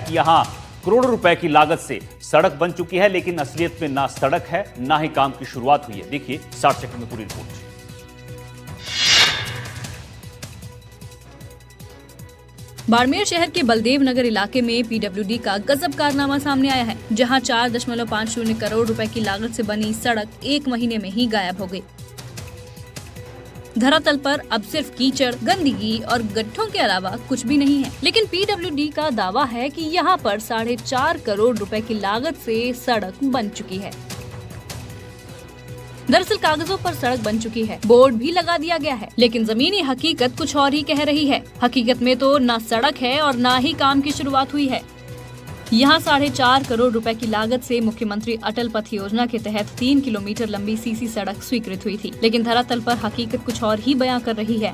कि यहां करोड़ों रुपए की लागत से सड़क बन चुकी है, लेकिन असलियत में ना सड़क है ना ही काम की शुरुआत हुई है। देखिए 60 सेकंड में पूरी रिपोर्ट। बाड़मेर शहर के बलदेव नगर इलाके में पीडब्ल्यूडी का गजब कारनामा सामने आया है, जहां 4.50 करोड़ रुपए की लागत से बनी सड़क 1 महीने में ही गायब हो गई। धरातल पर अब सिर्फ कीचड़, गंदगी और गड्ढों के अलावा कुछ भी नहीं है। लेकिन पीडब्ल्यूडी का दावा है कि यहाँ पर 4.5 करोड़ रुपए की लागत से सड़क बन चुकी है। दरअसल कागजों पर सड़क बन चुकी है, बोर्ड भी लगा दिया गया है, लेकिन जमीनी हकीकत कुछ और ही कह रही है। हकीकत में तो ना सड़क है और ना ही काम की शुरुआत हुई है। यहाँ 4.5 करोड़ रुपए की लागत से मुख्यमंत्री अटल पथ योजना के तहत 3 किलोमीटर लंबी सीसी सड़क स्वीकृत हुई थी, लेकिन धरातल पर हकीकत कुछ और ही बयां कर रही है।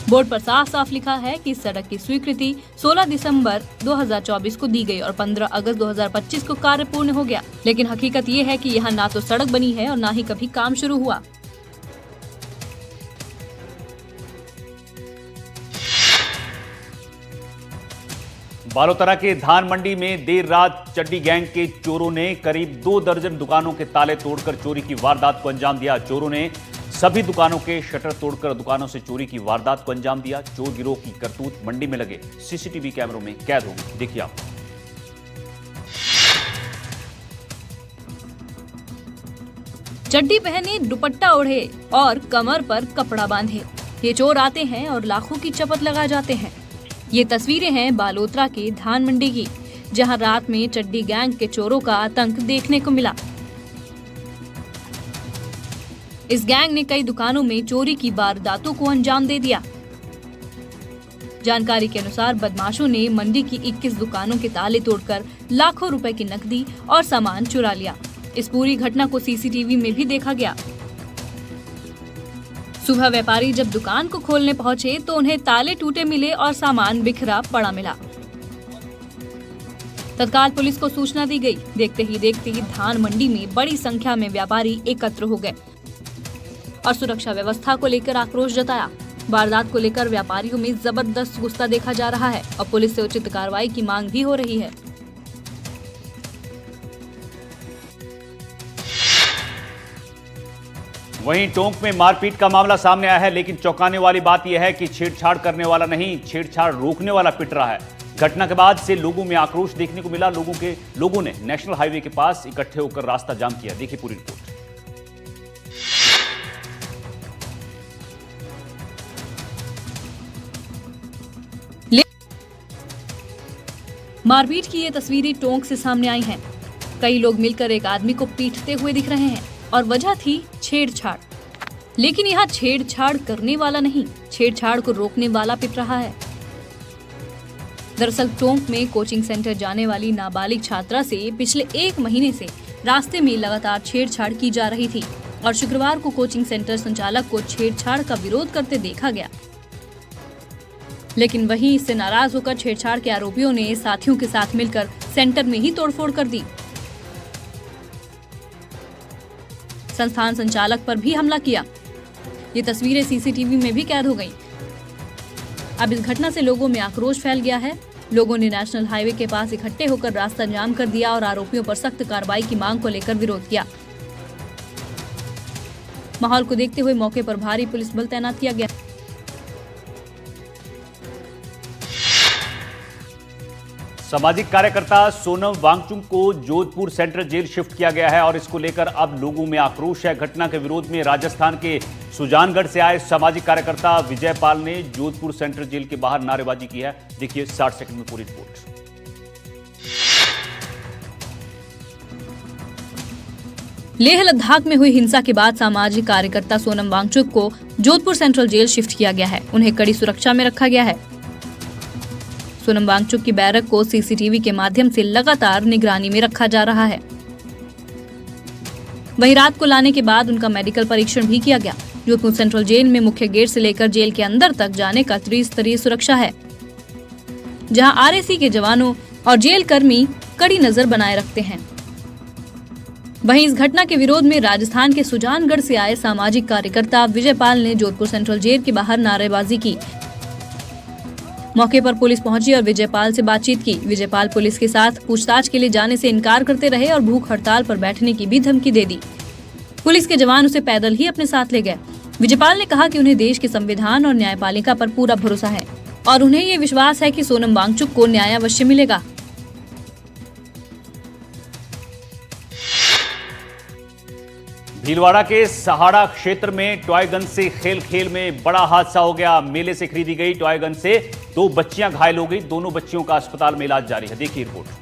बोर्ड पर साफ साफ लिखा है कि सड़क की स्वीकृति 16 दिसंबर 2024 को दी गई और 15 अगस्त 2025 को कार्य पूर्ण हो गया। लेकिन हकीकत ये है कि यहाँ ना तो सड़क बनी है और ना ही कभी काम शुरू हुआ। बालोतरा के धान मंडी में देर रात चड्डी गैंग के चोरों ने करीब 2 दर्जन दुकानों के ताले तोड़कर चोरी की वारदात को अंजाम दिया। चोरों ने सभी दुकानों के शटर तोड़कर दुकानों से चोरी की वारदात को अंजाम दिया। चोर गिरोह की करतूत मंडी में लगे सीसीटीवी कैमरों में कैद हो गई। देखिए आप। चड्डी पहने, दुपट्टा ओढ़े और कमर पर कपड़ा बांधे ये चोर आते हैं और लाखों की चपत लगा जाते हैं। ये तस्वीरें हैं बालोतरा के धान मंडी की, जहां रात में चड्डी गैंग के चोरों का आतंक देखने को मिला। इस गैंग ने कई दुकानों में चोरी की वारदातों को अंजाम दे दिया। जानकारी के अनुसार बदमाशों ने मंडी की 21 दुकानों के ताले तोड़कर लाखों रुपए की नकदी और सामान चुरा लिया। इस पूरी घटना को सीसीटीवी में भी देखा गया। सुबह व्यापारी जब दुकान को खोलने पहुंचे तो उन्हें ताले टूटे मिले और सामान बिखरा पड़ा मिला। तत्काल पुलिस को सूचना दी गई। देखते ही देखते धान मंडी में बड़ी संख्या में व्यापारी एकत्र हो गए और सुरक्षा व्यवस्था को लेकर आक्रोश जताया। वारदात को लेकर व्यापारियों में जबरदस्त गुस्सा देखा जा रहा है और पुलिस से उचित कार्रवाई की मांग भी हो रही है। वहीं टोंक में मारपीट का मामला सामने आया है, लेकिन चौंकाने वाली बात यह है कि छेड़छाड़ करने वाला नहीं, छेड़छाड़ रोकने वाला पिट रहा है। घटना के बाद से लोगों में आक्रोश देखने को मिला। लोगों ने नेशनल हाईवे के पास इकट्ठे होकर रास्ता जाम किया। देखिए पूरी रिपोर्ट। मारपीट की ये तस्वीरें टोंक से सामने आई हैं। कई लोग मिलकर एक आदमी को पीटते हुए दिख रहे हैं और वजह थी छेड़छाड़। लेकिन यहाँ छेड़छाड़ करने वाला नहीं, छेड़छाड़ को रोकने वाला पिट रहा है। दरअसल टोंक में कोचिंग सेंटर जाने वाली नाबालिग छात्रा से पिछले 1 महीने से रास्ते में लगातार छेड़छाड़ की जा रही थी और शुक्रवार को कोचिंग सेंटर संचालक को छेड़छाड़ का विरोध करते देखा गया। लेकिन वहीं इससे नाराज होकर छेड़छाड़ के आरोपियों ने साथियों के साथ मिलकर सेंटर में ही तोड़फोड़ कर दी। संस्थान संचालक पर भी हमला किया। ये तस्वीरें सीसीटीवी में भी कैद हो गईं। अब इस घटना से लोगों में आक्रोश फैल गया है। लोगों ने नेशनल हाईवे के पास इकट्ठे होकर रास्ता जाम कर दिया और आरोपियों पर सख्त कार्रवाई की मांग को लेकर विरोध किया। माहौल को देखते हुए मौके पर भारी पुलिस बल तैनात किया गया। सामाजिक कार्यकर्ता सोनम वांगचुक को जोधपुर सेंट्रल जेल शिफ्ट किया गया है और इसको लेकर अब लोगों में आक्रोश है। घटना के विरोध में राजस्थान के सुजानगढ़ से आए सामाजिक कार्यकर्ता विजय पाल ने जोधपुर सेंट्रल जेल के बाहर नारेबाजी की है। देखिए 60 सेकंड में पूरी रिपोर्ट। लेह लद्दाख में हुई हिंसा के बाद सामाजिक कार्यकर्ता सोनम वांगचुक को जोधपुर सेंट्रल जेल शिफ्ट किया गया है। उन्हें कड़ी सुरक्षा में रखा गया है। सोनम वांगचुक की बैरक को सीसीटीवी के माध्यम से लगातार निगरानी में रखा जा रहा है। वहीं रात को लाने के बाद उनका मेडिकल परीक्षण भी किया गया। जोधपुर सेंट्रल जेल में मुख्य गेट से लेकर जेल के अंदर तक जाने का त्रिस्तरीय सुरक्षा है, जहां आरएसी के जवानों और जेल कर्मी कड़ी नजर बनाए रखते हैं। वहीं इस घटना के विरोध में राजस्थान के सुजानगढ़ से आए सामाजिक कार्यकर्ता विजय पाल ने जोधपुर सेंट्रल जेल के बाहर नारेबाजी की। मौके पर पुलिस पहुंची और विजयपाल से बातचीत की। विजयपाल पुलिस के साथ पूछताछ के लिए जाने से इनकार करते रहे और भूख हड़ताल पर बैठने की भी धमकी दे दी। पुलिस के जवान उसे पैदल ही अपने साथ ले गए। विजयपाल ने कहा कि उन्हें देश के संविधान और न्यायपालिका पर पूरा भरोसा है और उन्हें ये विश्वास है कि सोनम वांगचुक को न्याय अवश्य मिलेगा। भीलवाड़ा के सहाड़ा क्षेत्र में टॉय गन से खेल में बड़ा हादसा हो गया। मेले से खरीदी गई टॉय गन से 2 बच्चियां घायल हो गई। दोनों बच्चियों का अस्पताल में इलाज जारी है। देखिए रिपोर्ट।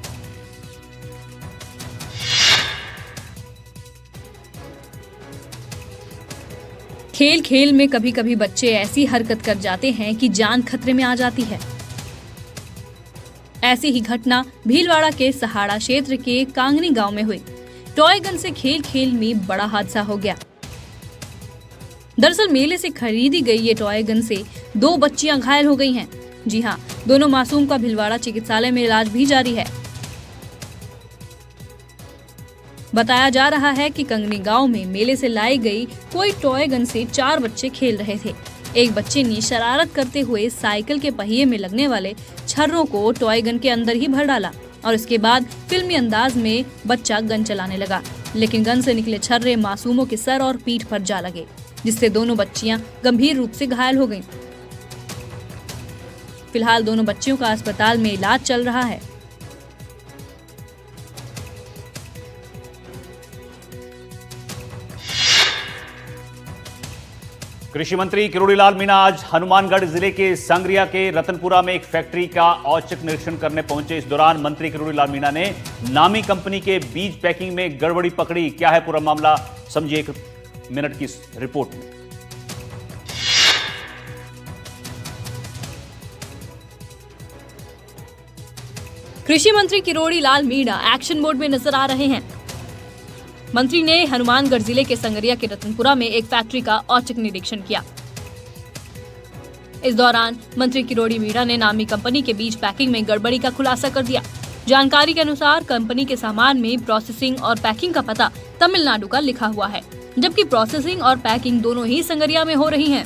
खेल में कभी कभी बच्चे ऐसी हरकत कर जाते हैं कि जान खतरे में आ जाती है। ऐसी ही घटना भीलवाड़ा के सहाड़ा क्षेत्र के कांगनी गांव में हुई। टॉय गन से खेल में बड़ा हादसा हो गया। दरअसल मेले से खरीदी गई ये टॉय गन से 2 बच्चियां घायल हो गई हैं। जी हां, दोनों मासूम का भीलवाड़ा चिकित्सालय में इलाज भी जारी है। बताया जा रहा है कि कंगनी गांव में मेले से लाई गई कोई टॉय गन से 4 बच्चे खेल रहे थे। एक बच्चे ने शरारत करते हुए साइकिल के पहिए में लगने वाले छर्रों को टॉय गन के अंदर ही भर डाला और उसके बाद फिल्मी अंदाज में बच्चा गन चलाने लगा, लेकिन गन से निकले छर्रे मासूमों के सर और पीठ पर जा लगे, जिससे दोनों बच्चियां गंभीर रूप से घायल हो गईं। फिलहाल दोनों बच्चियों का अस्पताल में इलाज चल रहा है। कृषि मंत्री किरोड़ी लाल मीणा आज हनुमानगढ़ जिले के संगरिया के रतनपुरा में एक फैक्ट्री का औचक निरीक्षण करने पहुंचे। इस दौरान मंत्री किरोड़ी लाल मीणा ने नामी कंपनी के बीज पैकिंग में गड़बड़ी पकड़ी। क्या है पूरा मामला, समझिए 1 मिनट की रिपोर्ट में। कृषि मंत्री किरोड़ी लाल मीणा एक्शन मोड में नजर आ रहे हैं। मंत्री ने हनुमानगढ़ जिले के संगरिया के रतनपुरा में एक फैक्ट्री का औचक निरीक्षण किया। इस दौरान मंत्री किरोड़ी मीणा ने नामी कंपनी के बीज पैकिंग में गड़बड़ी का खुलासा कर दिया। जानकारी के अनुसार कंपनी के सामान में प्रोसेसिंग और पैकिंग का पता तमिलनाडु का लिखा हुआ है, जबकि प्रोसेसिंग और पैकिंग दोनों ही संगरिया में हो रही है।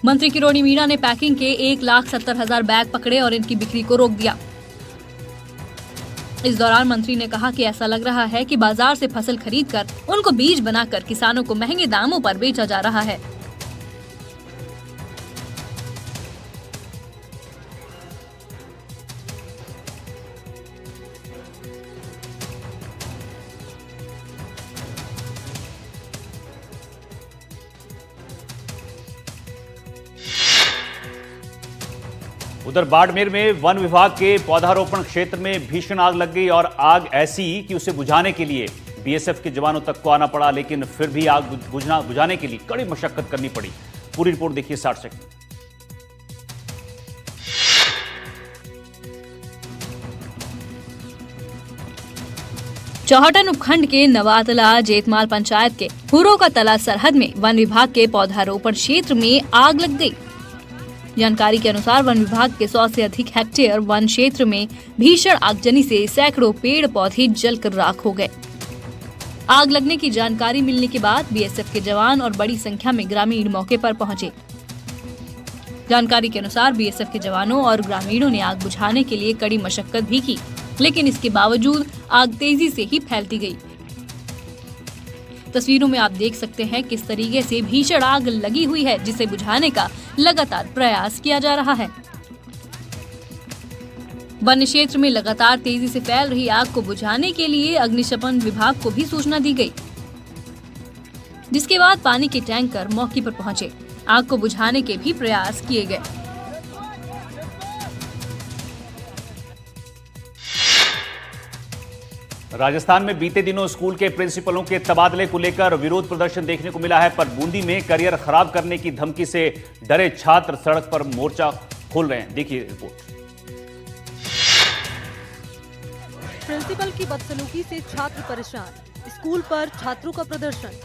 मंत्री किरोड़ी मीणा ने पैकिंग के 1,70,000 बैग पकड़े और इनकी बिक्री को रोक दिया। इस दौरान मंत्री ने कहा कि ऐसा लग रहा है कि बाजार से फसल खरीदकर उनको बीज बनाकर किसानों को महंगे दामों पर बेचा जा रहा है। उधर बाड़मेर में वन विभाग के पौधारोपण क्षेत्र में भीषण आग लग गई और आग ऐसी कि उसे बुझाने के लिए बीएसएफ के जवानों तक को आना पड़ा, लेकिन फिर भी आग बुझाने के लिए कड़ी मशक्कत करनी पड़ी। पूरी रिपोर्ट देखिए 60 सेकंड। चौहटन उपखंड के नवातला जेतमाल पंचायत के हुरो का तला सरहद में वन विभाग के पौधारोपण क्षेत्र में आग लग गई। जानकारी के अनुसार वन विभाग के 100 से अधिक हेक्टेयर वन क्षेत्र में भीषण आगजनी से सैकड़ों पेड़ पौधे जलकर राख हो गए। आग लगने की जानकारी मिलने के बाद बीएसएफ के जवान और बड़ी संख्या में ग्रामीण मौके पर पहुंचे। जानकारी के अनुसार बीएसएफ के जवानों और ग्रामीणों ने आग बुझाने के लिए कड़ी मशक्कत भी की, लेकिन इसके बावजूद आग तेजी से ही फैलती गई। तस्वीरों में आप देख सकते हैं किस तरीके से भीषण आग लगी हुई है, जिसे बुझाने का लगातार प्रयास किया जा रहा है। वन क्षेत्र में लगातार तेजी से फैल रही आग को बुझाने के लिए अग्निशमन विभाग को भी सूचना दी गई, जिसके बाद पानी के टैंकर मौके पर पहुंचे। आग को बुझाने के भी प्रयास किए गए। राजस्थान में बीते दिनों स्कूल के प्रिंसिपलों के तबादले को लेकर विरोध प्रदर्शन देखने को मिला है, पर बूंदी में करियर खराब करने की धमकी से डरे छात्र सड़क पर मोर्चा खोल रहे हैं। देखिए रिपोर्ट। प्रिंसिपल की बदसलूकी से छात्र परेशान, स्कूल पर छात्रों का प्रदर्शन,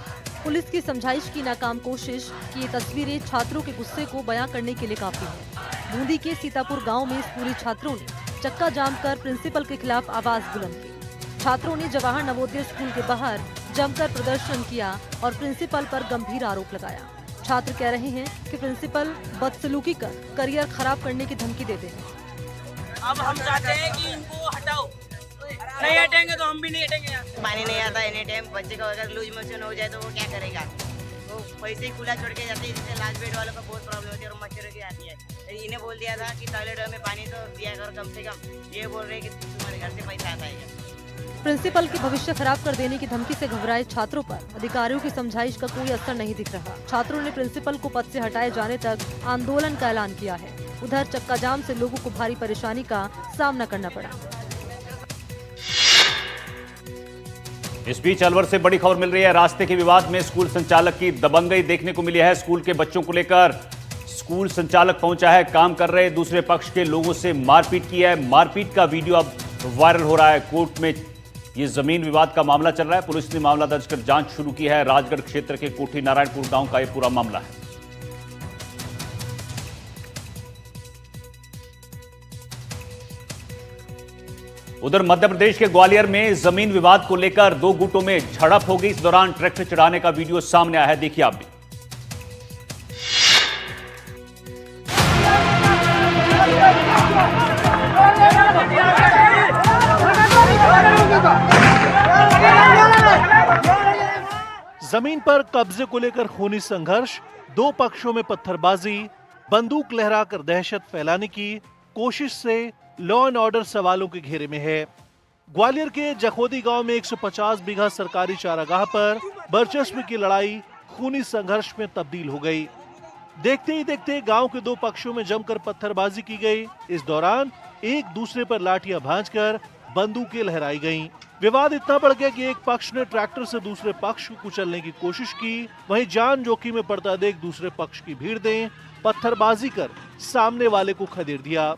पुलिस की समझाइश की नाकाम कोशिश की ये तस्वीरें छात्रों के गुस्से को बयां करने के लिए काफी है। बूंदी के सीतापुर गांव में स्कूली छात्रों ने चक्का जाम कर प्रिंसिपल के खिलाफ आवाज बुलंद की। छात्रों ने जवाहर नवोदय स्कूल के बाहर जमकर प्रदर्शन किया और प्रिंसिपल पर गंभीर आरोप लगाया। छात्र कह रहे हैं कि प्रिंसिपल बदसलूकी कर करियर खराब करने की धमकी देते हैं। अब हम चाहते हैं कि इनको हटाओ, नहीं हटेंगे तो हम भी नहीं हटेंगे यहाँ से। पानी नहीं आता एनी टाइम, बच्चे का अगर लूज मोशन हो जाए तो वो क्या करेगा? वो वैसे ही खुला छोड़ के जाते हैं, जिससे लास्ट बेड वालों को बहुत प्रॉब्लम होती है और मच्छरों की आती है। इन्हें बोल दिया था कि टॉयलेट में पानी तो दिया करो कम से कम, ये बोल रहे हैं कि तुम्हारे घर से पैसा आता है। प्रिंसिपल की भविष्य खराब कर देने की धमकी से घबराए छात्रों पर अधिकारियों की समझाइश का कोई असर नहीं दिख रहा। छात्रों ने प्रिंसिपल को पद से हटाए जाने तक आंदोलन का ऐलान किया है। उधर चक्का जाम से लोगों को भारी परेशानी का सामना करना पड़ा। इस बीच अलवर से बड़ी खबर मिल रही है। रास्ते के विवाद में स्कूल संचालक की दबंगई देखने को मिली है। स्कूल के बच्चों को लेकर स्कूल संचालक पहुंचा है, काम कर रहे दूसरे पक्ष के लोगों से मारपीट की है। मारपीट का वीडियो अब वायरल हो रहा है। कोर्ट में ये जमीन विवाद का मामला चल रहा है। पुलिस ने मामला दर्ज कर जांच शुरू की है। राजगढ़ क्षेत्र के कोठी नारायणपुर गांव का यह पूरा मामला है। उधर मध्य प्रदेश के ग्वालियर में जमीन विवाद को लेकर दो गुटों में झड़प हो गई। इस दौरान ट्रैक्टर चढ़ाने का वीडियो सामने आया है, देखिए आप भी। जमीन पर कब्जे को लेकर खूनी संघर्ष, दो पक्षों में पत्थरबाजी, बंदूक लहराकर दहशत फैलाने की कोशिश से लॉ एंड ऑर्डर सवालों के घेरे में है। ग्वालियर के जखोदी गांव में 150 बीघा सरकारी चारागाह पर वर्चस्व की लड़ाई खूनी संघर्ष में तब्दील हो गई। देखते ही देखते गांव के दो पक्षों में जमकर पत्थरबाजी की गई। इस दौरान एक दूसरे पर लाठियां भांजकर बंदूकें लहराई गईं। विवाद इतना बढ़ गया कि एक पक्ष ने ट्रैक्टर से दूसरे पक्ष को कुचलने की कोशिश की। वहीं जान जोखिम में पड़ता देख दूसरे पक्ष की भीड़ ने पत्थरबाजी कर सामने वाले को खदेड़ दिया।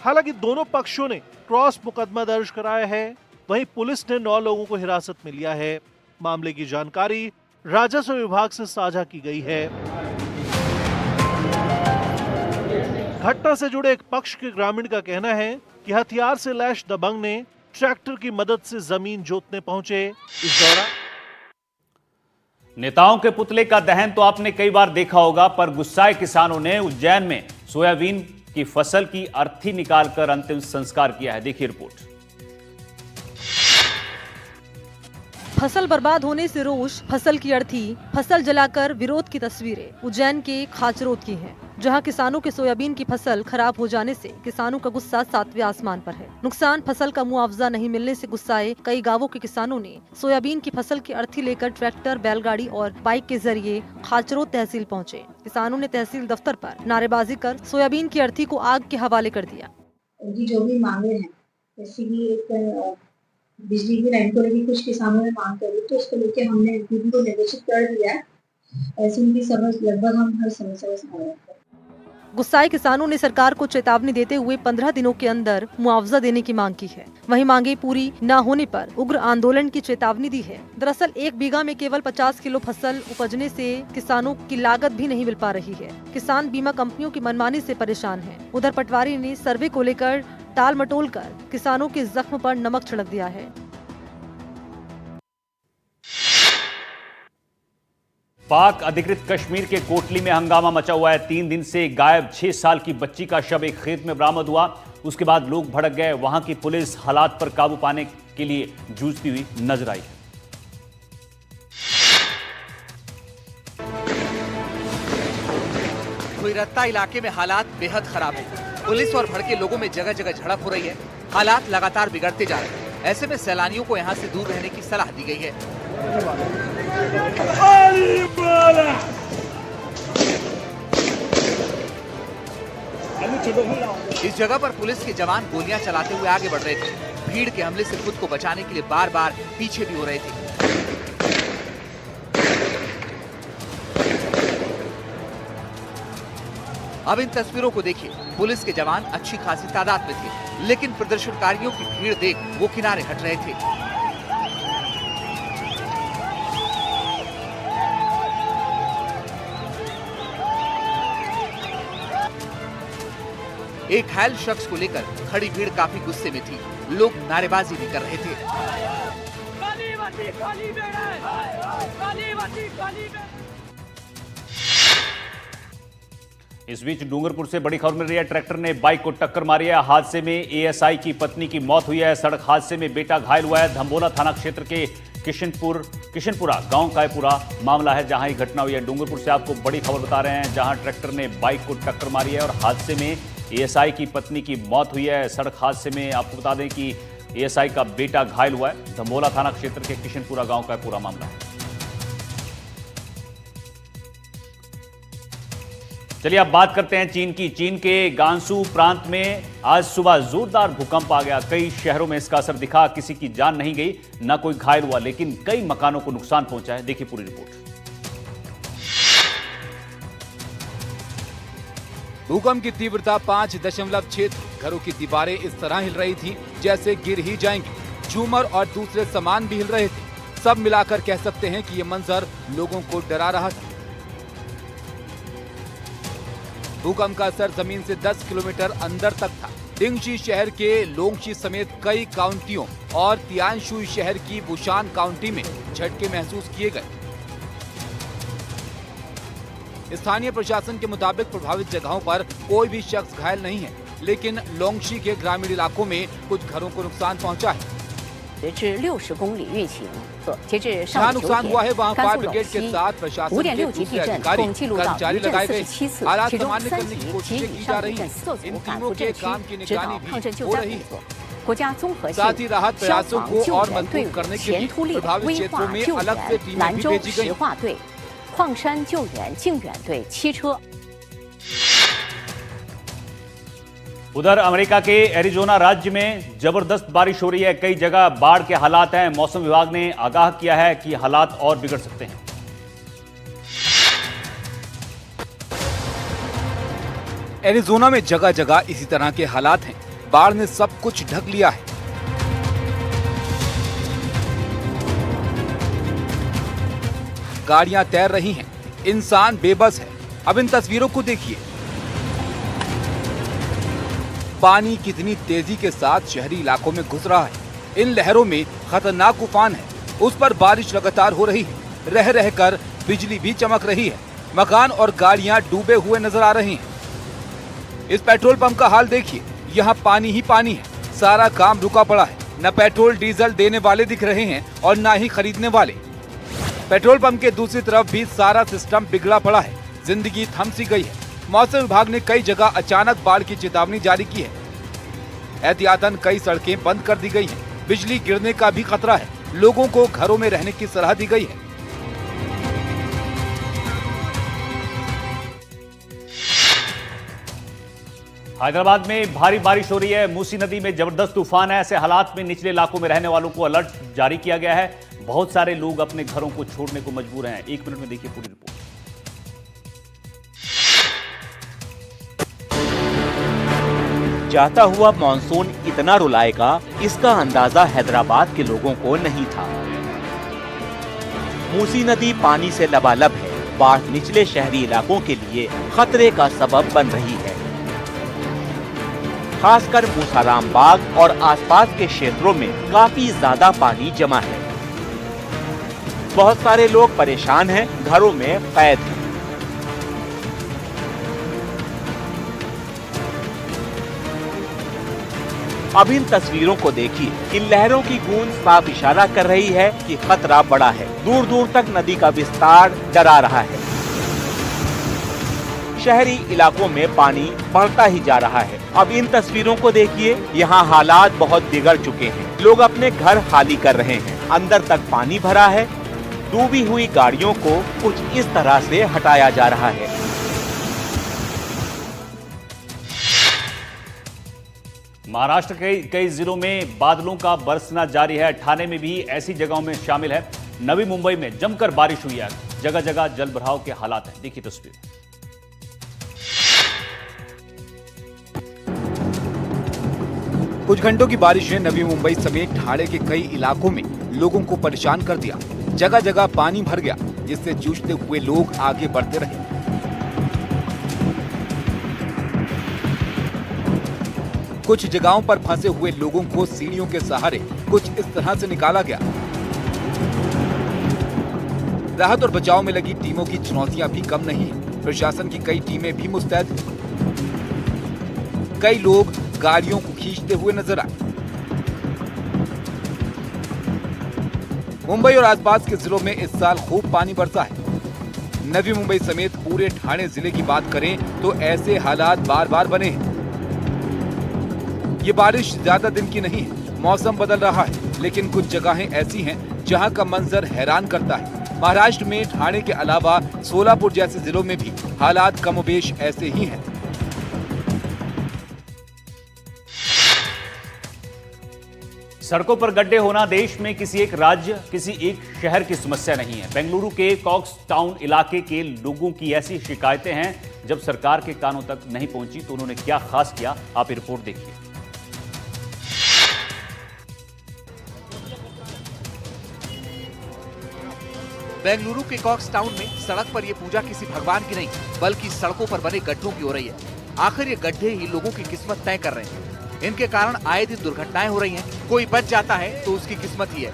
हालांकि दोनों पक्षों ने क्रॉस मुकदमा दर्ज कराया है। वहीं पुलिस ने 9 लोगों को हिरासत में लिया है। मामले की जानकारी राजस्व विभाग से साझा की गई है। घटना से जुड़े एक पक्ष के ग्रामीण का कहना है कि हथियार से लैस दबंग ने ट्रैक्टर की मदद से जमीन जोतने पहुंचे। इस दौरान नेताओं के पुतले का दहन तो आपने कई बार देखा होगा, पर गुस्साए किसानों ने उज्जैन में सोयाबीन की फसल की अर्थी निकालकर अंतिम संस्कार किया है, देखिए रिपोर्ट। फसल बर्बाद होने से रोष, फसल की अर्थी, फसल जलाकर विरोध की तस्वीरें उज्जैन के खाचरोद की हैं, जहां किसानों के सोयाबीन की फसल खराब हो जाने से किसानों का गुस्सा 7वें आसमान पर है। नुकसान फसल का मुआवजा नहीं मिलने से गुस्साए कई गांवों के किसानों ने सोयाबीन की फसल की अर्थी लेकर ट्रैक्टर, बैलगाड़ी और बाइक के जरिए खाचरोद तहसील पहुँचे। किसानों ने तहसील दफ्तर पर नारेबाजी कर सोयाबीन की अर्थी को आग के हवाले कर दिया। उनकी जो भी मांगे हैं, जैसे की एक बिजली की लाइन को लेकर कुछ किसानों ने मांग करी, तो उसको लेकर हमने दीदी को निर्देशित कर दिया है। ऐसे उनकी समझ लगभग हम हर समस्या से गुस्साए किसानों ने सरकार को चेतावनी देते हुए 15 दिनों के अंदर मुआवजा देने की मांग की है। वहीं मांगे पूरी न होने पर उग्र आंदोलन की चेतावनी दी है। दरअसल 1 बीघा में केवल 50 किलो फसल उपजने से किसानों की लागत भी नहीं मिल पा रही है। किसान बीमा कंपनियों की मनमानी से परेशान हैं। उधर पटवारी ने सर्वे को लेकर टाल मटोल कर किसानों के जख्म पर नमक छिड़क दिया है। पाक अधिकृत कश्मीर के कोटली में हंगामा मचा हुआ है। 3 दिन से गायब 6 साल की बच्ची का शव एक खेत में बरामद हुआ। उसके बाद लोग भड़क गए। वहां की पुलिस हालात पर काबू पाने के लिए जूझती हुई नजर आई है। हुईरत्ता इलाके में हालात बेहद खराब है। पुलिस और भड़के लोगों में जगह जगह झड़प हो रही है। हालात लगातार बिगड़ते जा रहे हैं। ऐसे में सैलानियों को यहाँ से दूर रहने की सलाह दी गई है। इस जगह पर पुलिस के जवान गोलियां चलाते हुए आगे बढ़ रहे थे। भीड़ के हमले से खुद को बचाने के लिए बार बार पीछे भी हो रहे थे। अब इन तस्वीरों को देखिए। पुलिस के जवान अच्छी खासी तादाद में थे, लेकिन प्रदर्शनकारियों की भीड़ देख वो किनारे हट रहे थे। एक घायल शख्स को लेकर खड़ी भीड़ काफी गुस्से में थी। लोग नारेबाजी भी कर रहे थे। बची खाली बेड़ है, खाली बची खाली बेड़। इस बीच डूंगरपुर से बड़ी खबर मिल रही है। ट्रैक्टर ने बाइक को टक्कर मारी है। हादसे में एएसआई की पत्नी की मौत हुई है। सड़क हादसे में बेटा घायल हुआ है। धम्बोला थाना क्षेत्र के किशनपुरा गांव का पूरा मामला है, जहां ये घटना हुई है। डूंगरपुर से आपको बड़ी खबर बता रहे हैं, जहां ट्रैक्टर ने बाइक को टक्कर मारी है और हादसे में एएसआई की पत्नी की मौत हुई है। सड़क हादसे में आपको बता दें कि एएसआई का बेटा घायल हुआ है। धम्बोला थाना क्षेत्र के किशनपुरा गांव का पूरा मामला है। चलिए अब बात करते हैं चीन की। चीन के गांसू प्रांत में आज सुबह जोरदार भूकंप आ गया। कई शहरों में इसका असर दिखा। किसी की जान नहीं गई, ना कोई घायल हुआ, लेकिन कई मकानों को नुकसान पहुंचा है। देखिए पूरी रिपोर्ट। भूकंप की तीव्रता 5.6 थी। घरों की दीवारें इस तरह हिल रही थी जैसे गिर ही जाएंगी। झूमर और दूसरे सामान भी हिल रहे थे। सब मिलाकर कह सकते हैं कि ये मंजर लोगों को डरा रहा था। भूकंप का असर जमीन से 10 किलोमीटर अंदर तक था। डिंगशी शहर के लोंगशी समेत कई काउंटियों और तियानशुई शहर की बुशान काउंटी में झटके महसूस किए गए। स्थानीय प्रशासन के मुताबिक प्रभावित जगहों पर कोई भी शख्स घायल नहीं है, लेकिन लोंगशी के ग्रामीण इलाकों में कुछ घरों को नुकसान पहुंचा है। 至60公里运行。截至 जहाँ 上午9 नुकसान हुआ है 点， वहाँ 甘 फायर 肃 ब्रिगेड 陇 के 西 साथ प्रशासन 5.6 के 级 दूसरे 地震 अधिकारी 共记录到 कर्मचारी 余震 लगाए गए 47次， हालात 其中 सामान्य 3 करने की 级 कोशिशें 及 की 以 जा 上地 रही 震 हैं। 4组 इन 赶 टीमों 赴 के 震区 काम की 指导 निगरानी 抗震 भी 救 हो 灾 रही 工 है। 作。国家综合性 साथ ही राहत 消 प्रयासों 防 को 救 और 援队 मजबूत 伍 करने के लिए 前突力 प्रभावित 危 क्षेत्रों 化 में 救 अलग से 援 टीमें 兰 भी 州 भेजी 石 गई। 化队、矿山救援靖远队7车。 उधर अमेरिका के एरिजोना राज्य में जबरदस्त बारिश हो रही है। कई जगह बाढ़ के हालात हैं। मौसम विभाग ने आगाह किया है कि हालात और बिगड़ सकते हैं। एरिजोना में जगह जगह इसी तरह के हालात हैं। बाढ़ ने सब कुछ ढक लिया है। गाड़ियां तैर रही हैं, इंसान बेबस है। अब इन तस्वीरों को देखिए। पानी कितनी तेजी के साथ शहरी इलाकों में घुस रहा है। इन लहरों में खतरनाक उफान है। उस पर बारिश लगातार हो रही है। रह रहकर बिजली भी चमक रही है। मकान और गाड़ियां डूबे हुए नजर आ रहे हैं। इस पेट्रोल पंप का हाल देखिए। यहाँ पानी ही पानी है। सारा काम रुका पड़ा है। न पेट्रोल डीजल देने वाले दिख रहे हैं और न ही खरीदने वाले। पेट्रोल पंप के दूसरी तरफ भी सारा सिस्टम बिगड़ा पड़ा है। जिंदगी थम सी गई है। मौसम विभाग ने कई जगह अचानक बाढ़ की चेतावनी जारी की है। एहतियातन कई सड़कें बंद कर दी गई हैं। बिजली गिरने का भी खतरा है। लोगों को घरों में रहने की सलाह दी गई है। हैदराबाद में भारी बारिश हो रही है। मूसी नदी में जबरदस्त तूफान है। ऐसे हालात में निचले इलाकों में रहने वालों को अलर्ट जारी किया गया है। बहुत सारे लोग अपने घरों को छोड़ने को मजबूर हैं। 1 मिनट में देखिए पूरी रिपोर्ट। जाता हुआ मॉनसून इतना रुलाएगा, इसका अंदाजा हैदराबाद के लोगों को नहीं था। मूसी नदी पानी से लबालब है। बाढ़ निचले शहरी इलाकों के लिए खतरे का सबब बन रही है। खासकर मूसाराम बाग और आसपास के क्षेत्रों में काफी ज्यादा पानी जमा है। बहुत सारे लोग परेशान हैं, घरों में कैद हैं। अब इन तस्वीरों को देखिए। इन लहरों की गूंज साफ इशारा कर रही है कि खतरा बड़ा है। दूर दूर तक नदी का विस्तार डरा रहा है। शहरी इलाकों में पानी बढ़ता ही जा रहा है। अब इन तस्वीरों को देखिए। यहाँ हालात बहुत बिगड़ चुके हैं। लोग अपने घर खाली कर रहे हैं। अंदर तक पानी भरा है। डूबी हुई गाड़ियों को कुछ इस तरह से हटाया जा रहा है। महाराष्ट्र के कई जिलों में बादलों का बरसना जारी है। ठाणे में भी ऐसी जगहों में शामिल है। नवी मुंबई में जमकर बारिश हुई है। जगह जगह जलभराव के हालात हैं। देखिए तस्वीर। कुछ घंटों की बारिश ने नवी मुंबई समेत ठाणे के कई इलाकों में लोगों को परेशान कर दिया। जगह जगह पानी भर गया, जिससे जूझते हुए लोग आगे बढ़ते रहे। कुछ जगहों पर फंसे हुए लोगों को सीढ़ियों के सहारे कुछ इस तरह से निकाला गया। राहत और बचाव में लगी टीमों की चुनौतियां भी कम नहीं है। प्रशासन की कई टीमें भी मुस्तैद हैं। कई लोग गाड़ियों को खींचते हुए नजर आए। मुंबई और आसपास के जिलों में इस साल खूब पानी बरसा है। नवी मुंबई समेत पूरे ठाणे जिले की बात करें तो ऐसे हालात बार बार बने हैं। ये बारिश ज्यादा दिन की नहीं है, मौसम बदल रहा है, लेकिन कुछ जगहें ऐसी हैं जहां का मंजर हैरान करता है। महाराष्ट्र में ठाणे के अलावा सोलापुर जैसे जिलों में भी हालात कमोबेश ऐसे ही हैं। सड़कों पर गड्ढे होना देश में किसी एक राज्य, किसी एक शहर की समस्या नहीं है। बेंगलुरु के कॉक्स टाउन इलाके के लोगों की ऐसी शिकायतें हैं। जब सरकार के कानों तक नहीं पहुंची तो उन्होंने क्या खास किया, आप ये रिपोर्ट देखिए। बेंगलुरु के कॉक्स टाउन में सड़क पर ये पूजा किसी भगवान की नहीं, बल्कि सड़कों पर बने गड्ढों की हो रही है। आखिर ये गड्ढे ही लोगों की किस्मत तय कर रहे हैं। इनके कारण आए दिन दुर्घटनाएं हो रही हैं। कोई बच जाता है तो उसकी किस्मत ही है।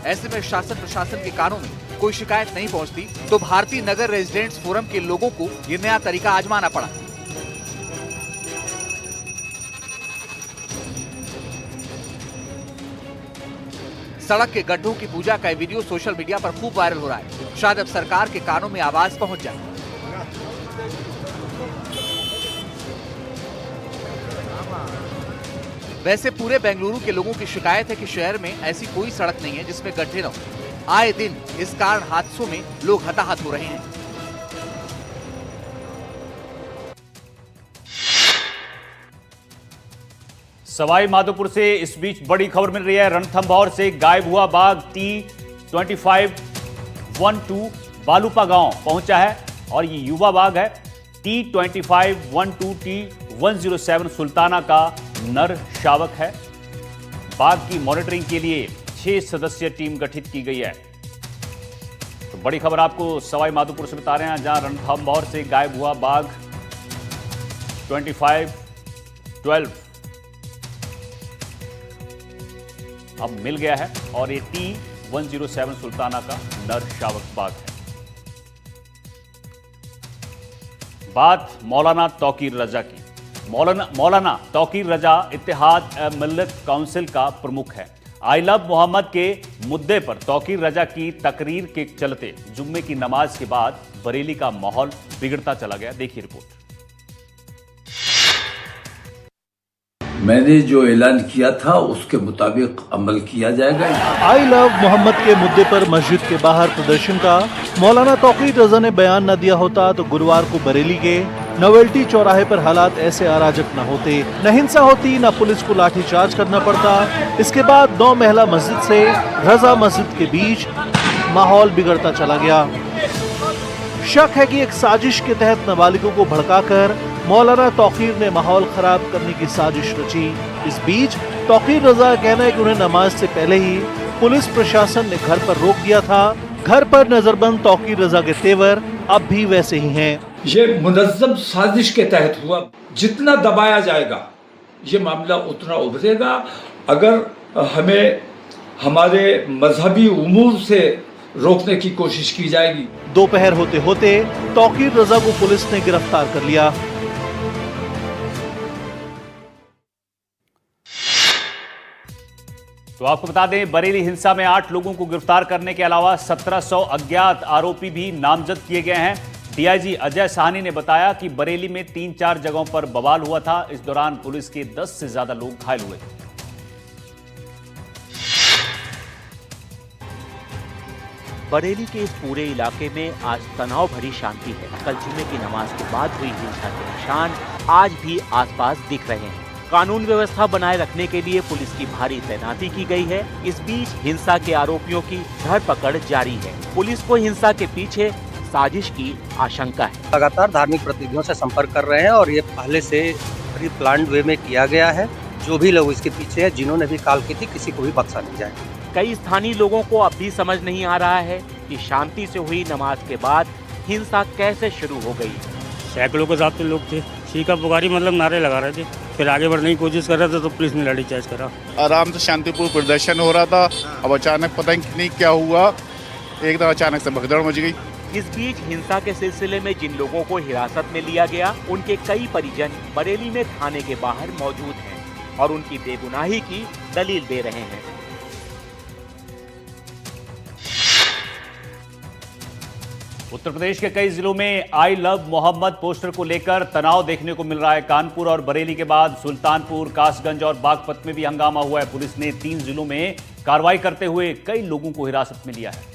ऐसे में शासन प्रशासन के कानों में कोई शिकायत नहीं पहुंचती तो भारतीय नगर रेजिडेंट्स फोरम के लोगों को ये नया तरीका आजमाना पड़ा। सड़क के गड्ढों की पूजा का वीडियो सोशल मीडिया पर खूब वायरल हो रहा है। शायद अब सरकार के कानों में आवाज पहुंच जाए। वैसे पूरे बेंगलुरु के लोगों की शिकायत है कि शहर में ऐसी कोई सड़क नहीं है जिसमें गड्ढे न हो। आए दिन इस कारण हादसों में लोग हताहत हो रहे हैं। सवाई माधोपुर से इस बीच बड़ी खबर मिल रही है। रणथंभौर से गायब हुआ बाघ T2512 बालूपा गांव पहुंचा है और ये युवा बाघ है। T2512 T107 सुल्ताना का नर शावक है। बाघ की मॉनिटरिंग के लिए 6 सदस्यीय टीम गठित की गई है। तो बड़ी खबर आपको सवाई माधोपुर से बता रहे हैं, जहां रणथंभौर से गायब हुआ बाघ 2512 अब मिल गया है और ये T107 सुल्ताना का नर शावक बाघ है। बात मौलाना तौकीर रजा की। मौलाना तौकीर रजा इत्तेहाद मिल्लत काउंसिल का प्रमुख है। आई लव मोहम्मद के मुद्दे पर तौकीर रजा की तकरीर के चलते जुम्मे की नमाज के बाद बरेली का माहौल बिगड़ता चला गया। देखिए रिपोर्ट। मैंने जो ऐलान किया था उसके मुताबिक अमल किया जाएगा। आई लव मोहम्मद के मुद्दे पर मस्जिद के बाहर प्रदर्शन का मौलाना तौकीर रजा ने बयान न दिया होता तो गुरुवार को बरेली के नोवेल्टी चौराहे पर हालात ऐसे अराजक न होते, न हिंसा होती, न पुलिस को लाठीचार्ज करना पड़ता। इसके बाद 9 महिला मस्जिद से रजा मस्जिद के बीच माहौल बिगड़ता चला गया। शक है कि एक साजिश के तहत नाबालिगों को भड़काकर मौलाना तौकीर ने माहौल खराब करने की साजिश रची। इस बीच तौकीर रजा का कहना है कि उन्हें नमाज से पहले ही पुलिस प्रशासन ने घर पर रोक दिया था। घर पर नजरबंद तौकीर रजा के तेवर अब भी वैसे ही हैं। ये मुनज़्ज़म साजिश के तहत हुआ। जितना दबाया जाएगा ये मामला उतना उभरेगा। अगर हमें हमारे मजहबी उमूर से रोकने की कोशिश की जाएगी। दोपहर होते होते तौकीर रजा को पुलिस ने गिरफ्तार कर लिया। तो आपको बता दें, बरेली हिंसा में 8 लोगों को गिरफ्तार करने के अलावा 1700 अज्ञात आरोपी भी नामजद किए गए हैं। डीआईजी अजय साहनी ने बताया कि बरेली में 3-4 जगहों पर बवाल हुआ था। इस दौरान पुलिस के 10 से ज्यादा लोग घायल हुए। बरेली के इस पूरे इलाके में आज तनाव भरी शांति है। कल जुम्मे की नमाज के बाद हुई हिंसा के निशान आज भी आसपास दिख रहे हैं। कानून व्यवस्था बनाए रखने के लिए पुलिस की भारी तैनाती की गई है। इस बीच हिंसा के आरोपियों की धरपकड़ जारी है। पुलिस को हिंसा के पीछे साजिश की आशंका है। लगातार धार्मिक प्रतिनिधियों से संपर्क कर रहे हैं और ये पहले से प्री प्लान्ड वे में किया गया है। जो भी लोग इसके पीछे हैं, जिन्होंने भी काल की थी, किसी को भी बख्शा नहीं जाएगा। कई स्थानीय लोगों को अब भी समझ नहीं आ रहा है कि शांति से हुई नमाज के बाद हिंसा कैसे शुरू हो गई। सैकड़ों के साथ लोग थे, चीखा पुकारी मतलब नारे लगा रहे थे। फिर आगे बढ़ने की कोशिश कर रहे थे तो पुलिस ने लाठीचार्ज करा। आराम से शांतिपूर्ण प्रदर्शन हो रहा था, अब अचानक पता नहीं क्या हुआ, एकदम अचानक से भगदड़ मच गई। इस बीच हिंसा के सिलसिले में जिन लोगों को हिरासत में लिया गया, उनके कई परिजन बरेली में थाने के बाहर मौजूद हैं और उनकी बेगुनाही की दलील दे रहे हैं। उत्तर प्रदेश के कई जिलों में आई लव मोहम्मद पोस्टर को लेकर तनाव देखने को मिल रहा है। कानपुर और बरेली के बाद सुल्तानपुर, कासगंज और बागपत में भी हंगामा हुआ है। पुलिस ने 3 जिलों में कार्रवाई करते हुए कई लोगों को हिरासत में लिया है।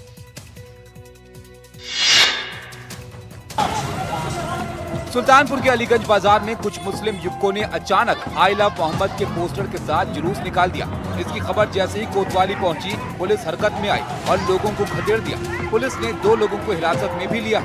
सुल्तानपुर के अलीगंज बाजार में कुछ मुस्लिम युवकों ने अचानक आई लव मोहम्मद के पोस्टर के साथ जुलूस निकाल दिया। इसकी खबर जैसे ही कोतवाली पहुंची, पुलिस हरकत में आई और लोगों को खदेड़ दिया। पुलिस ने 2 लोगों को हिरासत में भी लिया।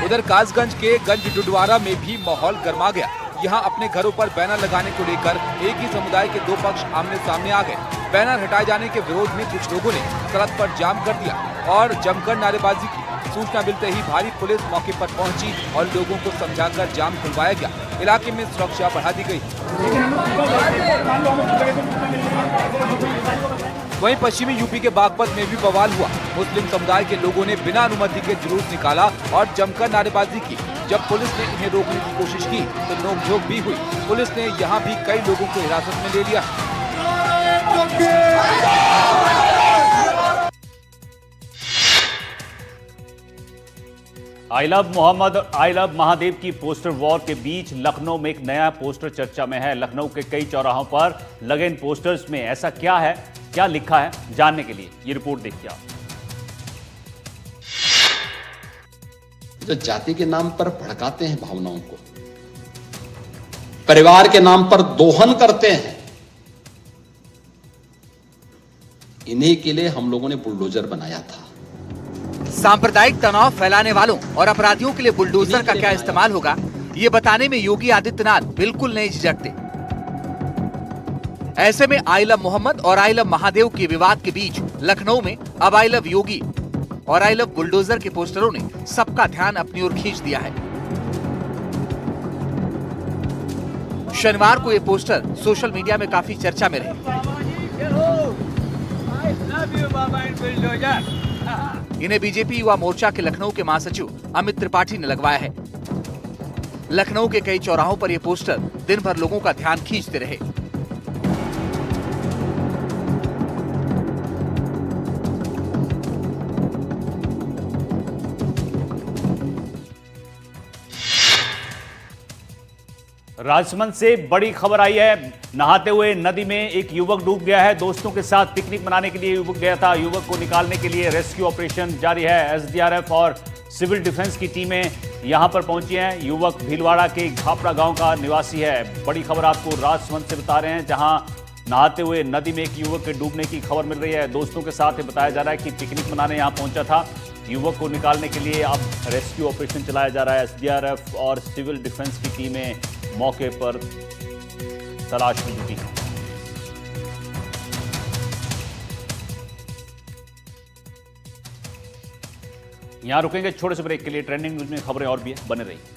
उधर कासगंज के गंज डुडवारा में भी माहौल गर्मा गया। यहाँ अपने घरों पर बैनर लगाने को लेकर एक ही समुदाय के 2 पक्ष आमने सामने आ गए। बैनर हटाए जाने के विरोध में कुछ लोगों ने सड़क पर जाम कर दिया और जमकर नारेबाजी की। सूचना मिलते ही भारी पुलिस मौके पर पहुंची और लोगों को समझाकर जाम खुलवाया गया। इलाके में सुरक्षा बढ़ा दी गई। वहीं पश्चिमी यूपी के बागपत में भी बवाल हुआ। मुस्लिम समुदाय के लोगों ने बिना अनुमति के जुलूस निकाला और जमकर नारेबाजी की। जब पुलिस ने इन्हें रोकने की कोशिश की तो नोकझोंक भी हुई। पुलिस ने यहाँ भी कई लोगों को हिरासत में ले लिया। आई लव मोहम्मद और आई लव महादेव की पोस्टर वॉर के बीच लखनऊ में एक नया पोस्टर चर्चा में है। लखनऊ के कई चौराहों पर लगे इन पोस्टर्स में ऐसा क्या है, क्या लिखा है, जानने के लिए ये रिपोर्ट देखिए आप। जो जाति के नाम पर भड़काते हैं भावनाओं को, परिवार के नाम पर दोहन करते हैं, इन्हीं के लिए हम लोगों ने बुलडोजर बनाया था। सांप्रदायिक तनाव फैलाने वालों और अपराधियों के लिए बुलडोजर का क्या इस्तेमाल होगा, ये बताने में योगी आदित्यनाथ बिल्कुल नहीं झिझकते। ऐसे में आई लव मोहम्मद और आई लव महादेव के विवाद के बीच लखनऊ में अब आई लव योगी और आई लव बुलडोजर के पोस्टरों ने सबका ध्यान अपनी ओर खींच दिया है। शनिवार को ये पोस्टर सोशल मीडिया में काफी चर्चा में रहे। इन्हें बीजेपी युवा मोर्चा के लखनऊ के महासचिव अमित त्रिपाठी ने लगवाया है। लखनऊ के कई चौराहों पर ये पोस्टर दिन भर लोगों का ध्यान खींचते रहे। राजसमंद से बड़ी खबर आई है। नहाते हुए नदी में एक युवक डूब गया है। दोस्तों के साथ पिकनिक मनाने के लिए युवक गया था। युवक को निकालने के लिए रेस्क्यू ऑपरेशन जारी है। एसडीआरएफ और सिविल डिफेंस की टीमें यहां पर पहुंची हैं। युवक भीलवाड़ा के घापड़ा गांव का निवासी है। बड़ी खबर आपको राजसमंद से बता रहे हैं, जहां नहाते हुए नदी में एक युवक के डूबने की खबर मिल रही है। दोस्तों के साथ बताया जा रहा है कि पिकनिक मनाने यहां पहुंचा था। युवक को निकालने के लिए अब रेस्क्यू ऑपरेशन चलाया जा रहा है। एसडीआरएफ और सिविल डिफेंस की टीमें मौके पर तलाश में जुटी हैं। यहां रुकेंगे छोटे से ब्रेक के लिए। ट्रेंडिंग न्यूज में खबरें और भी है, बने रहिए।